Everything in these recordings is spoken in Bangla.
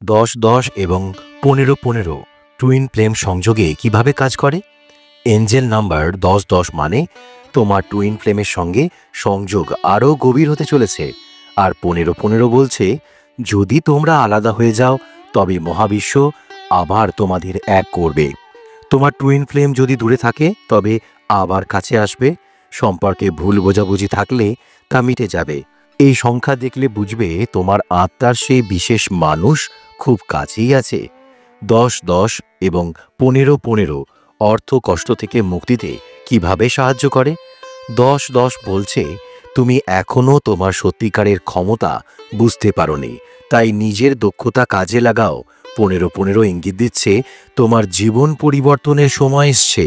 10-10 এবং 15-15 টুইন ফ্লেম সংযোগে কিভাবে কাজ করে? এঞ্জেল নাম্বার 10-10 মানে তোমার টুইন ফ্লেমের সঙ্গে সংযোগ আরও গভীর হতে চলেছে। আর 15-15 বলছে যদি তোমরা আলাদা হয়ে যাও তবে মহাবিশ্ব আবার তোমাদের এক করবে। তোমার টুইন ফ্লেম যদি দূরে থাকে তবে আবার কাছে আসবে। সম্পর্কে ভুল বোঝাবুঝি থাকলে তা মিটে যাবে। এই সংখ্যা দেখলে বুঝবে তোমার আত্মার সেই বিশেষ মানুষ খুব কাছেই আছে। 10-10 এবং 15-15 অর্থ কষ্ট থেকে মুক্তিতে কিভাবে সাহায্য করে? 10-10 বলছে তুমি এখনও তোমার সত্যিকারের ক্ষমতা বুঝতে পারোনি, তাই নিজের দক্ষতা কাজে লাগাও। 15-15 ইঙ্গিত দিচ্ছে তোমার জীবন পরিবর্তনের সময় এসছে,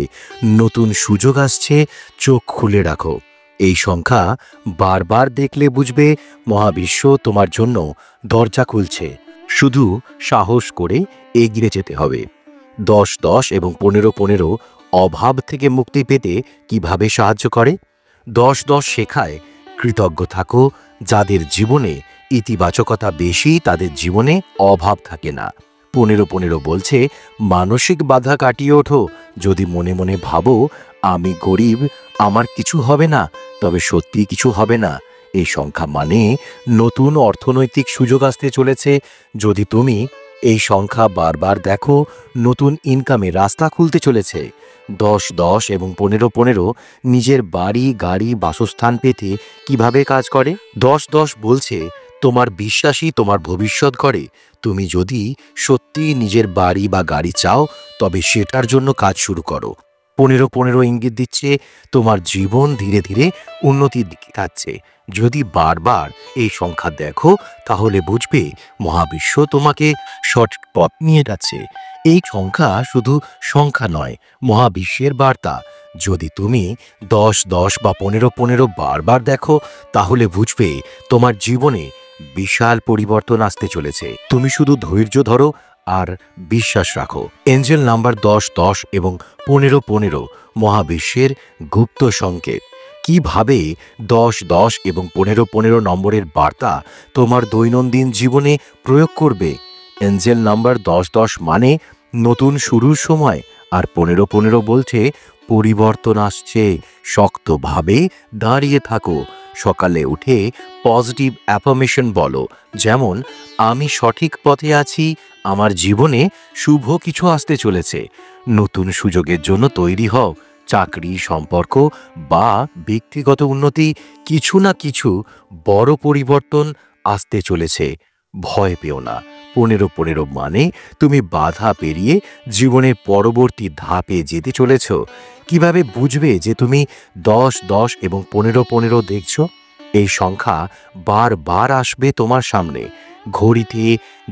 নতুন সুযোগ আসছে, চোখ খুলে রাখো। এই সংখ্যা বারবার দেখলে বুঝবে মহাবিশ্ব তোমার জন্য দরজা খুলছে, শুধু সাহস করে এগিয়ে যেতে হবে। 10-10 এবং 15-15 অভাব থেকে মুক্তি পেতে কিভাবে সাহায্য করে? 10-10 শেখায় কৃতজ্ঞ থাকো। যাদের জীবনে ইতিবাচকতা বেশি তাদের জীবনে অভাব থাকে না। 15-15 বলছে মানসিক বাধা কাটিয়ে ওঠো। যদি মনে মনে ভাবো আমি গরিব, আমার কিছু হবে না, তবে সত্যি কিছু হবে না। এই সংখ্যা মানে নতুন অর্থনৈতিক সুযোগ আসতে চলেছে। যদি তুমি এই সংখ্যা বারবার দেখো নতুন ইনকামের রাস্তা খুলতে চলেছে। 10-10 এবং 15-15 নিজের বাড়ি, গাড়ি, বাসস্থান পেতে কিভাবে কাজ করে? 10-10 বলছে তোমার বিশ্বাসই তোমার ভবিষ্যৎ করে। তুমি যদি সত্যি নিজের বাড়ি বা গাড়ি চাও তবে সেটার জন্য কাজ শুরু করো। 15-15 ইঙ্গিত দিচ্ছে তোমার জীবন ধীরে ধীরে উন্নতির দিকে যাচ্ছে। যদি বারবার এই সংখ্যা দেখো তাহলে বুঝবে মহাবিশ্ব তোমাকে সঠিক পথ নিয়ে যাচ্ছে। এই সংখ্যা শুধু সংখ্যা নয়, মহাবিশ্বের বার্তা। যদি তুমি 10-10 বা 15-15 বারবার দেখো তাহলে বুঝবে তোমার জীবনে বিশাল পরিবর্তন আসতে চলেছে। তুমি শুধু ধৈর্য ধরো আর বিশ্বাস রাখো। এঞ্জেল নাম্বার 10-10 এবং 15-15 মহাবিশ্বের গুপ্ত সংকেত। কিভাবে 10-10 এবং 15-15 নম্বরের বার্তা তোমার দৈনন্দিন জীবনে প্রয়োগ করবে? এঞ্জেল নাম্বার 10-10 মানে নতুন শুরুর সময়, আর 15-15 বলছে পরিবর্তন আসছে, শক্তভাবে দাঁড়িয়ে থাকো। সকালে উঠে পজিটিভ অ্যাফার্মেশন বলো, যেমন আমি সঠিক পথে আছি, আমার জীবনে শুভ কিছু আসতে চলেছে। নতুন সুযোগের জন্য তৈরি হও। চাকরি, সম্পর্ক বা ব্যক্তিগত উন্নতি, কিছু না কিছু বড় পরিবর্তন আসতে চলেছে। ভয় পেও না। 15-15 মানে তুমি বাধা পেরিয়ে জীবনের পরবর্তী ধাপে যেতে চলেছ। কিভাবে বুঝবে যে তুমি 10-10 এবং 15-15 দেখছো? এই সংখ্যা বারবার আসবে তোমার সামনে, ঘড়িতে,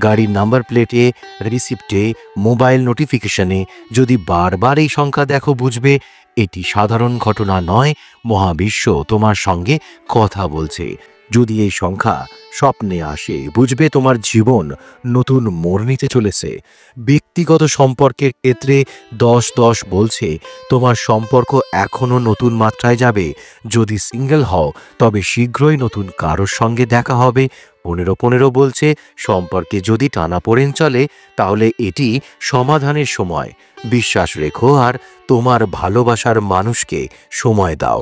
গাড়ির নাম্বার প্লেটে, রিসিপ্টে, মোবাইল নোটিফিকেশনে। যদি বারবার এই সংখ্যা দেখো বুঝবে এটি সাধারণ ঘটনা নয়, মহাবিশ্ব তোমার সঙ্গে কথা বলছে। যদি এই সংখ্যা স্বপ্নে আসে বুঝবে তোমার জীবন নতুন মোড় নিতে চলেছে। ব্যক্তিগত সম্পর্কের ক্ষেত্রে 10-10 বলছে তোমার সম্পর্ক এখনও নতুন মাত্রায় যাবে। যদি সিঙ্গেল হও তবে শীঘ্রই নতুন কারোর সঙ্গে দেখা হবে। 15-15 বলছে সম্পর্কে যদি টানাপোড়েন চলে তাহলে এটি সমাধানের সময়। বিশ্বাস রেখো আর তোমার ভালোবাসার মানুষকে সময় দাও।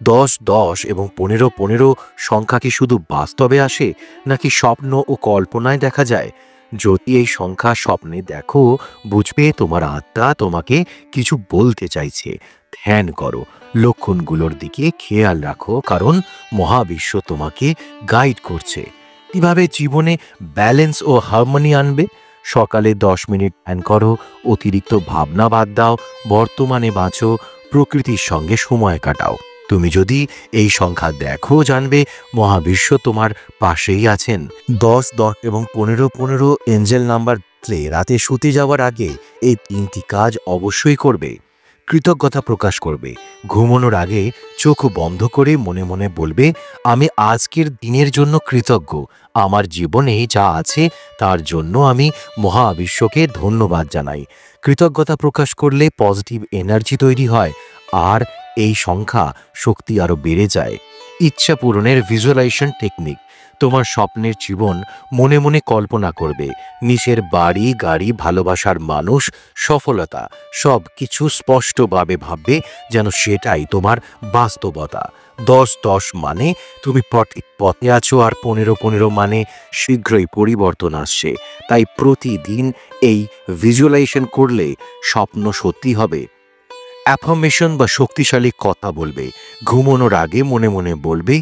10-10 এবং 15-15 সংখ্যা কি শুধু বাস্তবে আসে নাকি স্বপ্ন ও কল্পনায় দেখা যায়? যদি এই সংখ্যা স্বপ্নে দেখো বুঝবে তোমার আত্মা তোমাকে কিছু বলতে চাইছে। ধ্যান করো, লক্ষণগুলোর দিকে খেয়াল রাখো, কারণ মহাবিশ্ব তোমাকে গাইড করছে। কিভাবে জীবনে ব্যালেন্স ও হারমোনি আনবে? সকালে 10 মিনিট ধ্যান করো, অতিরিক্ত ভাবনা বাদ দাও, বর্তমানে বাঁচো, প্রকৃতির সঙ্গে সময় কাটাও। তুমি যদি এই সংখ্যা দেখো জানবে মহাবিশ্ব তোমার পাশেই আছেন। 10-10 এবং 15-15 এঞ্জেল নাম্বার রাতে শুতে যাওয়ার আগে এই 3টি কাজ অবশ্যই করবে। কৃতজ্ঞতা প্রকাশ করবে। ঘুমানোর আগে চোখ বন্ধ করে মনে মনে বলবে আমি আজকের দিনের জন্য কৃতজ্ঞ। আমার জীবনে যা আছে তার জন্য আমি মহাবিশ্বকে ধন্যবাদ জানাই। কৃতজ্ঞতা প্রকাশ করলে পজিটিভ এনার্জি তৈরি হয় আর এই সংখ্যা শক্তি আরও বেড়ে যায়। ইচ্ছা পূরণের ভিজুয়ালাইজেশন টেকনিক। তোমার স্বপ্নের জীবন মনে মনে কল্পনা করবে। নিজের বাড়ি, গাড়ি, ভালোবাসার মানুষ, সফলতা সব কিছু স্পষ্টভাবে ভাববে যেন সেটাই তোমার বাস্তবতা। 10-10 মানে তুমি পথে আছো, আর 15-15 মানে শীঘ্রই পরিবর্তন আসছে। তাই প্রতিদিন এই ভিজুয়ালাইজেশন করলে স্বপ্ন সত্যি হবে। অ্যাফার্মেশন বা শক্তিশালী কথা বলবে, ঘুমানোর আগে মনে মনে বলবে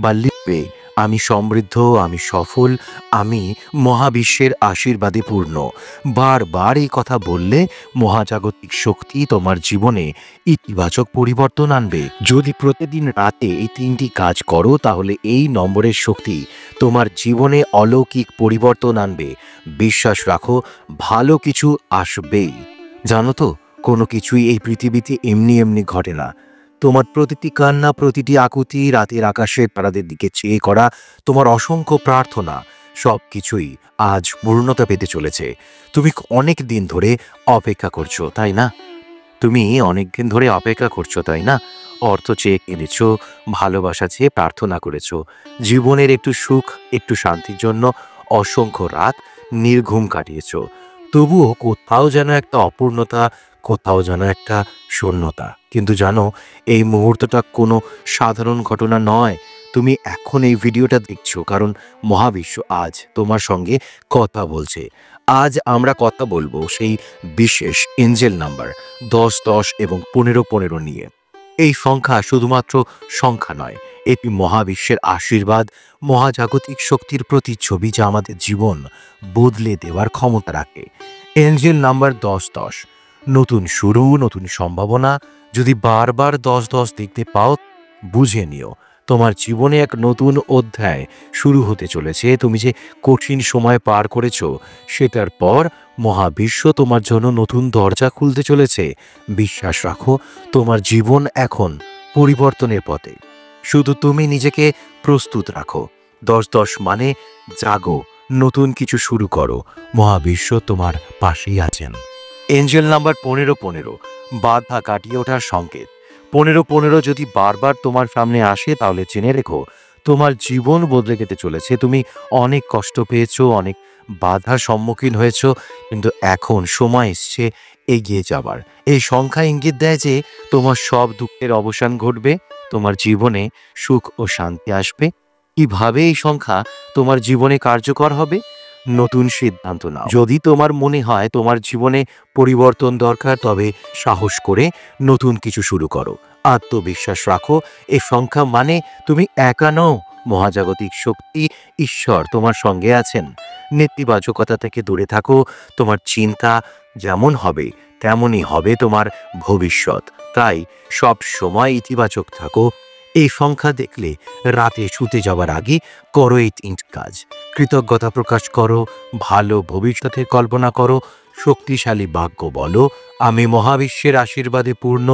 বা লিখবে, আমি সমৃদ্ধ, আমি সফল, আমি মহাবিশ্বের আশীর্বাদে পূর্ণ। বারবার এই কথা বললে মহাজাগতিক শক্তি তোমার জীবনে ইতিবাচক পরিবর্তন আনবে। যদি প্রতিদিন রাতে এই 3টি কাজ করো তাহলে এই নম্বরের শক্তি তোমার জীবনে অলৌকিক পরিবর্তন আনবে। বিশ্বাস রাখো, ভালো কিছু আসবেই। জানো তো, কোনো কিছুই এই পৃথিবীতে এমনি এমনি ঘটে না। তোমার প্রতিটি কান্না, প্রতিটি আকুতি, রাতের আকাশের তারাদের দিকে চেয়ে করা তোমার অসংখ্য প্রার্থনা, সব কিছুই আজ পূর্ণতা পেতে চলেছে। তুমি অনেক দিন ধরে অপেক্ষা করছো, তাই না? তুমি অনেক দিন ধরে অপেক্ষা করছো, তাই না? অর্থ চেয়ে কিনেছো, ভালোবাসা চেয়ে প্রার্থনা করেছো, জীবনের একটু সুখ, একটু শান্তির জন্য অসংখ্য রাত নির্ঘুম কাটিয়েছো। তবুও কোথাও যেন একটা অপূর্ণতা, কোথাও যেন একটা শূন্যতা। কিন্তু জানো, এই মুহূর্তটা কোনো সাধারণ ঘটনা নয়। তুমি এখন এই ভিডিওটা দেখছো কারণ মহাবিশ্ব আজ তোমার সঙ্গে কথা বলছে। আজ আমরা কথা বলবো সেই বিশেষ এঞ্জেল নাম্বার 10-10 এবং 15-15 নিয়ে। এই সংখ্যা শুধুমাত্র সংখ্যা নয়, এটি মহাবিশ্বের আশীর্বাদ, মহাজাগতিক শক্তির প্রতিচ্ছবি যা আমাদের জীবন বদলে দেওয়ার ক্ষমতা রাখে। এঞ্জেল নাম্বার 10-10, নতুন শুরু, নতুন সম্ভাবনা। যদি বারবার 10-10 দেখতে পাও, বুঝে নিও তোমার জীবনে এক নতুন অধ্যায় শুরু হতে চলেছে। তুমি যে কঠিন সময় পার করেছো সেটার পর মহাবিশ্ব তোমার জন্য নতুন দরজা খুলতে চলেছে। বিশ্বাস রাখো, তোমার জীবন এখন পরিবর্তনের পথে। শুধু তুমি নিজেকে প্রস্তুত রাখো। 10-10 মানে জাগো, নতুন কিছু শুরু করো, মহাবিশ্ব তোমার পাশেই আছেন। এঞ্জেল নাম্বার 15-15, বাধা কাটিয়ে ওঠার সংকেত। 15-15 যদি বারবার তোমার সামনে আসে তাহলে জেনে রেখো তোমার জীবন বদলে যেতে চলেছে। তুমি অনেক কষ্ট পেয়েছো, অনেক বাধার সম্মুখীন হয়েছো, কিন্তু এখন সময় এসছে এগিয়ে যাবার। এই সংখ্যা ইঙ্গিত দেয় যে তোমার সব দুঃখের অবসান ঘটবে, তোমার জীবনে সুখ ও শান্তি আসবে। কিভাবে এই সংখ্যা তোমার জীবনে কার্যকর হবে? নতুন সিদ্ধান্ত নাও। যদি তোমার মনে হয় তোমার জীবনে পরিবর্তন দরকার, তবে সাহস করে নতুন কিছু শুরু করো। আত্মবিশ্বাস রাখো, এই সংখ্যা মানে তুমি একা নও। মহাজাগতিক শক্তি, ঈশ্বর তোমার সঙ্গে আছেন। নেতিবাচকতা থেকে দূরে থাকো। তোমার চিন্তা যেমন হবে তেমনই হবে তোমার ভবিষ্যৎ। তাই সব সময় ইতিবাচক থাকো। এই সংখ্যা দেখলে রাতে শুতে যাওয়ার আগে করো এই 3টি কাজ। কৃতজ্ঞতা প্রকাশ করো, ভালো ভবিষ্যতের কল্পনা করো, শক্তিশালী বাক্য বলো, আমি মহাবিশ্বের আশীর্বাদে পূর্ণ,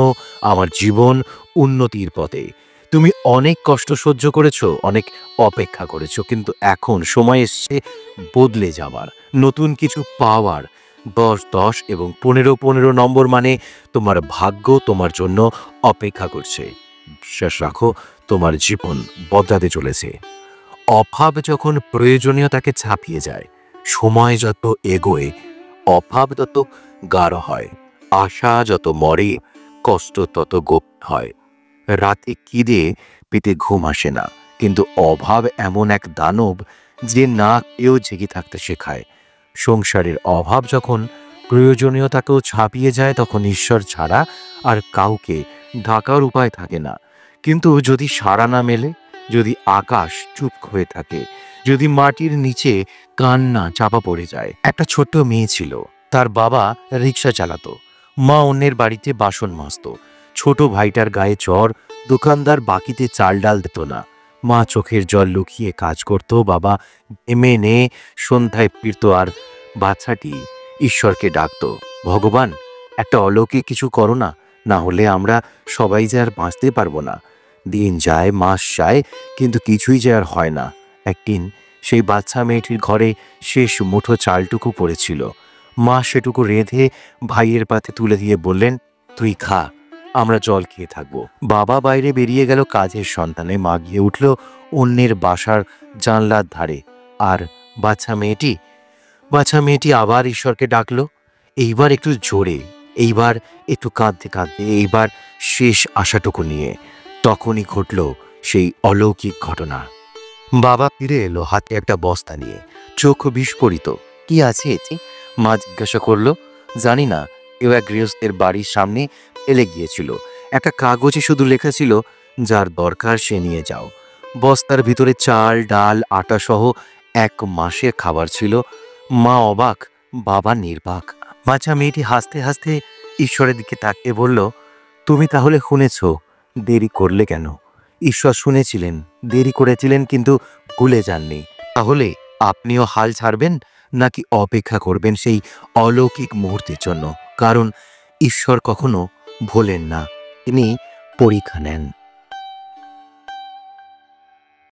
আমার জীবন উন্নতির পথে। তুমি অনেক কষ্ট সহ্য করেছো, অনেক অপেক্ষা করেছো, কিন্তু এখন সময় এসছে বদলে যাওয়ার, নতুন কিছু পাওয়ার। 10-10 এবং 15-15 নম্বর মানে তোমার ভাগ্য তোমার জন্য অপেক্ষা করছে। বিশ্বাস রাখো, তোমার জীবন বদলাতে চলেছে। অভাব যখন প্রয়োজনীয়তাকে ছাপিয়ে যায়, সময় যত এগোয় অভাব তত গাঢ় হয়, আশা যত মরে কষ্ট তত গভীর হয়। রাতে খিদে পেটে ঘুম আসে না, কিন্তু অভাব এমন এক দানব যে না কেউ জেগে থাকতে শেখায়। সংসারের অভাব যখন প্রয়োজনীয়তাকেও ছাপিয়ে যায়, তখন ঈশ্বর ছাড়া আর কাউকে ঢাকার উপায় থাকে না। কিন্তু যদি সাড়া না মেলে, যদি আকাশ চুপ হয়ে থাকে, যদি মাটির নিচে কান্না চাপা পড়ে যায়। একটা ছোট্ট মেয়ে ছিল, তার বাবা রিক্সা চালাতো, মা অন্যের বাড়িতে বাসন মাজতো, ছোট ভাইটার গায়ে জ্বর, দোকানদার বাকিতে চাল ডাল দিত না। মা চোখের জল লুকিয়ে কাজ করত, বাবা ঘেমে নে সন্ধ্যায় ফিরত, আর বাচ্চাটি ঈশ্বরকে ডাকত, ভগবান একটা অলৌকিক কিছু করো না, না হলে আমরা সবাই যে আর বাঁচতে পারবো না। দিন যায়, মাস যায়, কিন্তু কিছুই যে আর হয় না। একদিন সেই বাচ্চা মেয়েটির ঘরে শেষ মুঠো চালটুকু পড়েছিল। মা সেটুকু রেঁধে ভাইয়ের পাতে তুলে দিয়ে বললেন, তুই খা, আমরা জল খেয়ে থাকবো। বাবা বাইরে বেরিয়ে গেল কাজের সন্ধানে। মা গিয়ে উঠল অন্যের বাসার জানলার ধারে। আর বাচ্চা মেয়েটি আবার ঈশ্বরকে ডাকলো, এইবার একটু জোরে, এইবার একটু কাঁদতে কাঁদতে, এইবার শেষ আশাটুকু নিয়ে। তখনই ঘটল সেই অলৌকিক ঘটনা। বাবা ফিরে এলো হাতে একটা বস্তা নিয়ে, চোখ বিস্ফোরিত। কি আছে এতে? মা জিজ্ঞাসা করলো। জানি না, কেউ এক গৃহস্থের বাড়ির সামনে ফেলে গিয়েছিল। একটা কাগজে শুধু লেখা ছিল, যার দরকার সে নিয়ে যাও। বস্তার ভিতরে চাল, ডাল, আটা সহ 1 মাসের খাবার ছিল। মা অবাক, বাবা নির্বাক। বাচ্চা মেয়েটি হাসতে হাসতে ঈশ্বরের দিকে তাকিয়ে বলল, তুমি তাহলে শুনেছ, দেরি করলে কেন? ঈশ্বর শুনেছিলেন, দেরি করেছিলেন, কিন্তু ভুলে যাননি। তাহলে আপনিও হাল ছাড়বেন নাকি অপেক্ষা করবেন সেই অলৌকিক মুহূর্তের জন্য? কারণ ঈশ্বর কখনো ভোলেন না, তিনি পরীক্ষা নেন।